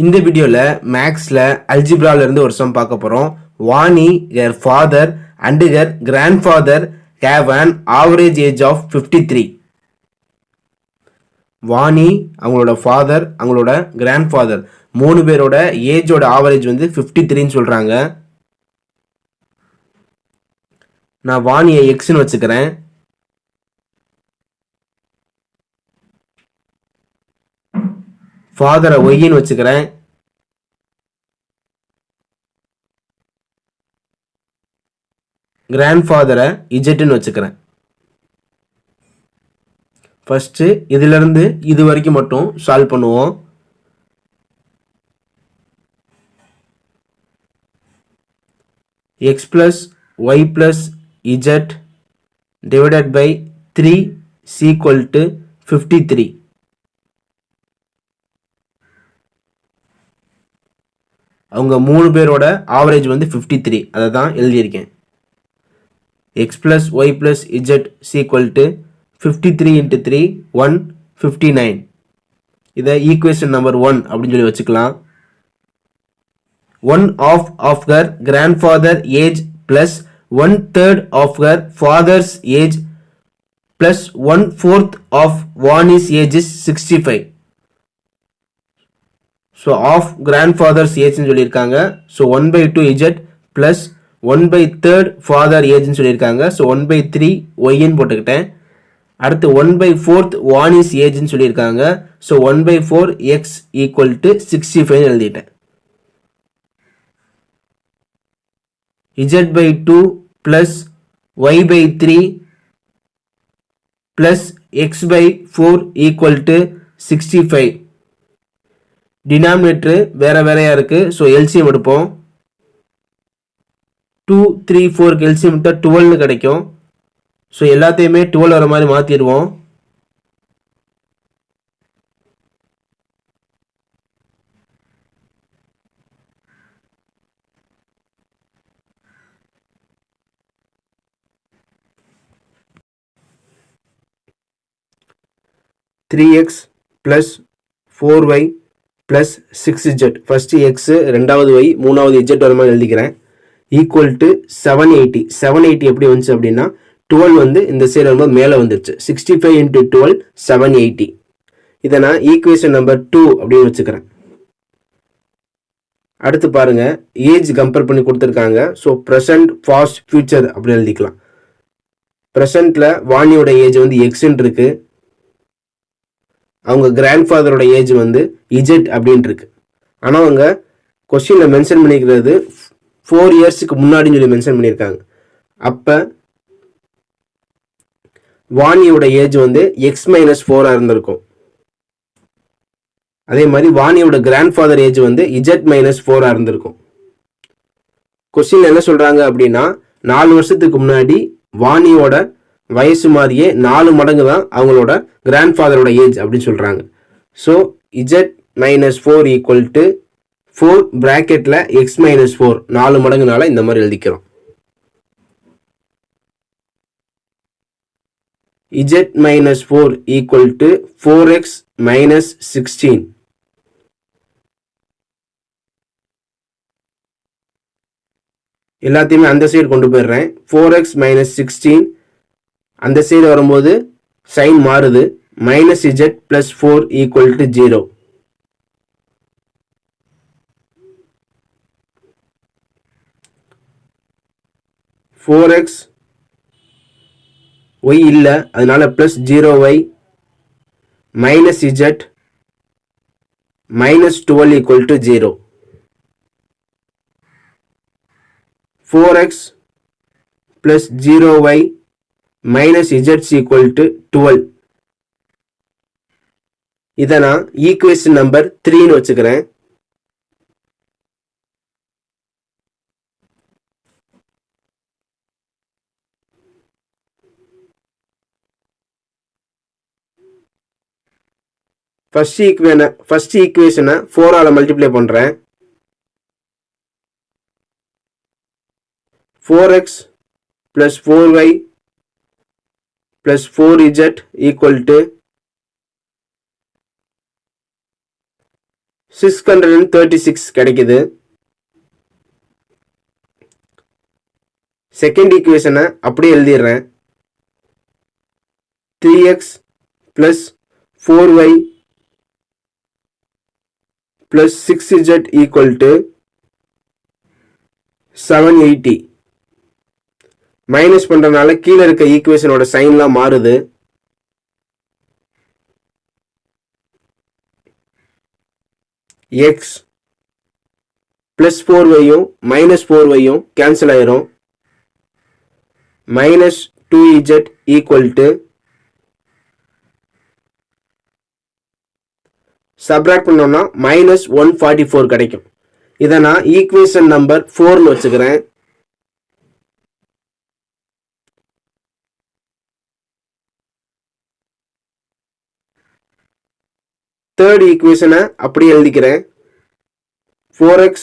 இந்த வீடியோல மேக்ஸ்ல அல்ஜிப்ரால இருந்து ஒரு சம் பார்க்க போறோம். Vani her father and her grandfather have an average age of 53. Vani அவங்களோட ஃபாதர் அவங்களோட கிராண்ட்ஃபாதர் மூணு பேரோட ஏஜோட ஆவரேஜ் வந்து 53ன்னு சொல்றாங்க. நான் வாணியை எக்ஸ்னு வச்சுக்கிறேன். ஃபாதரை ஒய்ன்னு வச்சுக்கிறேன். கிராண்ட்ஃபாதரை இஜெட்னு வச்சுக்கிறேன். ஃபர்ஸ்ட் இதுல இருந்து இது வரைக்கும் மட்டும் சால்வ் பண்ணுவோம். x plus y plus z divided by 3 is equal to 53. அவங்க மூணு பேரோட ஆவரேஜ் வந்து 53. அதை தான் எழுதியிருக்கேன். x plus y plus z is equal to 53 into 3 159. இதை ஈக்குவேஷன் நம்பர் 1 அப்படின்னு சொல்லி வச்சுக்கலாம். 1 half of her grandfather age plus 1/3 of her father's age plus 1/4 of Vani's age is 65. So of grandfather's age ன்னு சொல்லியிருக்காங்க. So 1/2 z plus 1/3 father age ன்னு சொல்லியிருக்காங்க. So 1/3 y ன்னு போட்டுக்கிட்டேன். அடுத்து 1/4 Vani's age ன்னு சொல்லியிருக்காங்க. So 1/4 x equal to 65 எழுதிட்டேன். z by 2 plus y by 3 plus x by 4 equal to 65. Denominator வேற வேறையா இருக்கு. ஸோ எல்சிஎம் எடுப்போம். 2 3 4 எல்சிஎம் எடுத்தா 12 கிடைக்கும். ஸோ எல்லாத்தையுமே 12 வர மாதிரி மாத்திடுவோம். Three x plus 4y plus 6z. First x, ரெண்டாவது y, மூணாவது z வர மாதிரி எழுதிக்கிறேன். Equal to 780. 780 எப்படி வந்துச்சு அப்படின்னா 12 வந்து இந்த சைடு வரும்போது மேலே வந்துருச்சு. 65 into 12 780. இதை நான் ஈக்குவேஷன் நம்பர் 2 அப்படின்னு வச்சுக்கிறேன். அடுத்து பாருங்க, ஏஜ் கம்பேர் பண்ணி கொடுத்துருக்காங்க. ஸோ ப்ரெசன்ட் பாஸ்ட் ஃபியூச்சர் அப்படி எழுதிக்கலாம். ப்ரெசன்ட்ல வாணியோட ஏஜ் வந்து எக்ஸ்ன்னு இருக்கு. அவங்க கிராண்ட்ஃபாதரோட ஏஜ் வந்து இஜெட் அப்படின்னு இருக்கு. ஆனால் அவங்க கொஸ்டின்ல மென்ஷன் பண்ணிக்கிறது 4 இயர்ஸுக்கு முன்னாடின்னு சொல்லி மென்ஷன் பண்ணியிருக்காங்க. அப்போ வாணியோட ஏஜ் வந்து x-4 இருந்திருக்கும். அதே மாதிரி வாணியோட கிராண்ட்ஃபாதர் ஏஜ் வந்து z-4 இருந்திருக்கும். கொஸ்டின்ல என்ன சொல்றாங்க அப்படின்னா 4 வருஷத்துக்கு முன்னாடி வாணியோட வயசு மாதிரியே 4 மடங்கு தான் அவங்களோட கிராண்ட்ஃபாதரோட ஏஜ் அப்படின்னு சொல்றாங்க. So z-4 equal to 4 பிராக்கெட்ல x-4 4 மடங்குனால இந்த மாதிரி எழுதிக்கிறோம். z-4 equal to 4x minus 16. எல்லாத்தையுமே அந்த சைடு கொண்டு போயிடுறேன். 4x minus 16 அந்த சைடு வரும்போது சைன் மாறுது. Minus z plus 4 equal to 0. Four X Y இல்லை, அதனால plus 0y minus z minus 12 equal to 0. 4x plus 0y minus z equal to 12. இதை நான் ஈக்குவேஷன் நம்பர் 3ன்னு வச்சுக்கிறேன். ஃபர்ஸ்ட் ஈக்குவேஷனை 4ஆல மல்டிப்ளை பண்றேன். 4x plus 4y plus 4z equal to 636 கிடைக்குது. Second ஈக்குவேஷனை அப்படியே எழுதிடுறேன். 3x plus 4y plus 6z equal to 780. Minus பண்றதுனால கீழே இருக்க ஈக்குவேஷனோட சைன்லாம் மாறுது. x plus 4yயும் minus 4yயும் கேன்சல் ஆயிரும். minus 2z equal to subtract பண்ணோம்னா மைனஸ் 144 கிடைக்கும். இதை நான் ஈக்குவேஷன் நம்பர் 4 வச்சுக்கிறேன். தேர்ட் ஈக்குவேஷனை அப்படி எழுதிக்கிறேன். 4x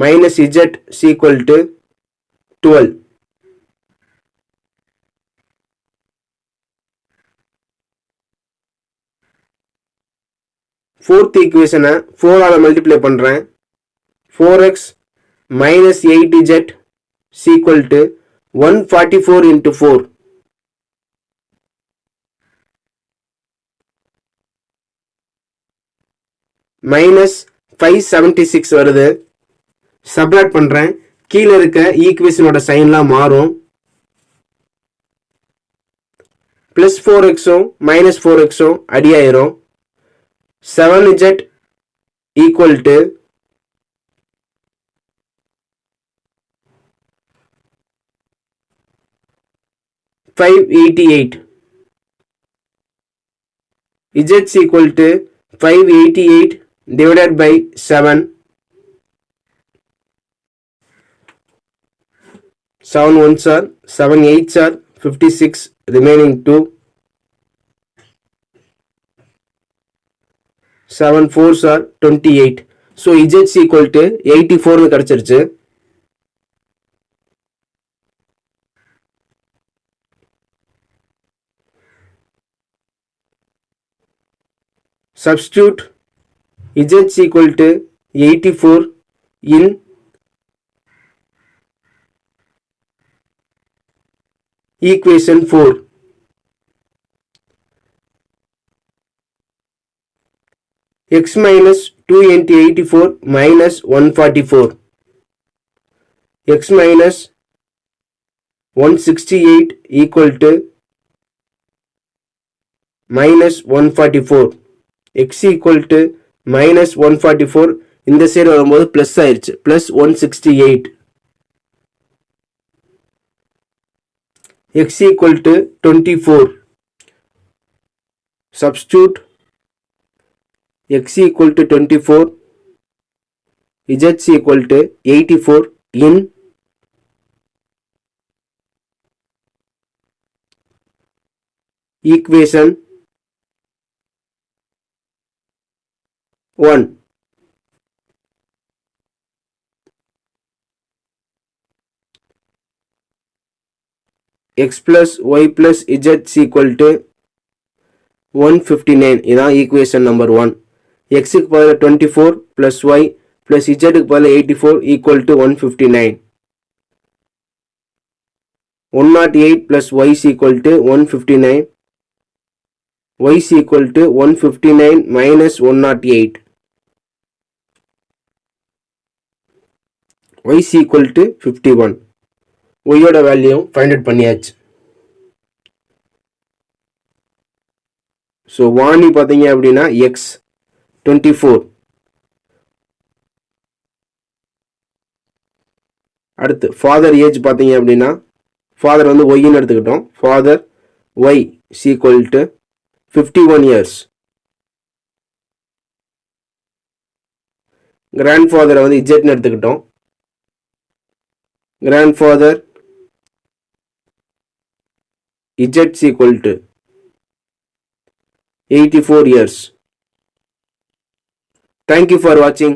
minus z is equal to 12. Fourth ஈக்குவேஷனை 4 மல்டிப்ளை பண்ணுறேன். 4x minus 8z is equal to 144 into 4. minus 576 வருது. சப்ராக்ட் பண்ணுறேன். கீழே இருக்க ஈக்குவேஷனோட சைன்லாம் மாறும். ப்ளஸ் 4xம் மைனஸ் 4xம் அடியாயிரும். 7z equal to 588. z is equal to 588 divided by 7. 7 1s are 7 8s are 56, remaining 2. 7 4s are 28. So z is equal to 84 கிடைச்சிருச்சு. Substitute z is equal to 84 in equation 4. x minus 2 into 84 minus 144. x minus 168 equal to minus 144. x equal to minus 144. இந்த side வரும்போது plus ஆயிருச்சு. plus 168. x equal to 24. Substitute x equal to 24, z is equal to 84 in equation 1. x plus y plus z is equal to 159. இதான் equation number 1. x க்கு பதிலா 24 plus y plus z க்கு பதிலா 84 equal to 159. 108 plus y is equal to 159. y is equal to 159 minus 108. y is equal to 51. y ஓட value find out பண்ணியாச்சு. So Vani பார்த்தீங்க அப்படின்னா x 24. அடுத்து ஃபாதர் ஏஜ் பார்த்தீங்க அப்படின்னா ஃபாதர் வந்து ஒய்ன்னு எடுத்துக்கிட்டோம். Father y is equal to 51 years. Grand ஃபாதரை வந்து இஜெட்னு எடுத்துக்கிட்டோம். Grand father z is equal to 84 years. Thank you for watching.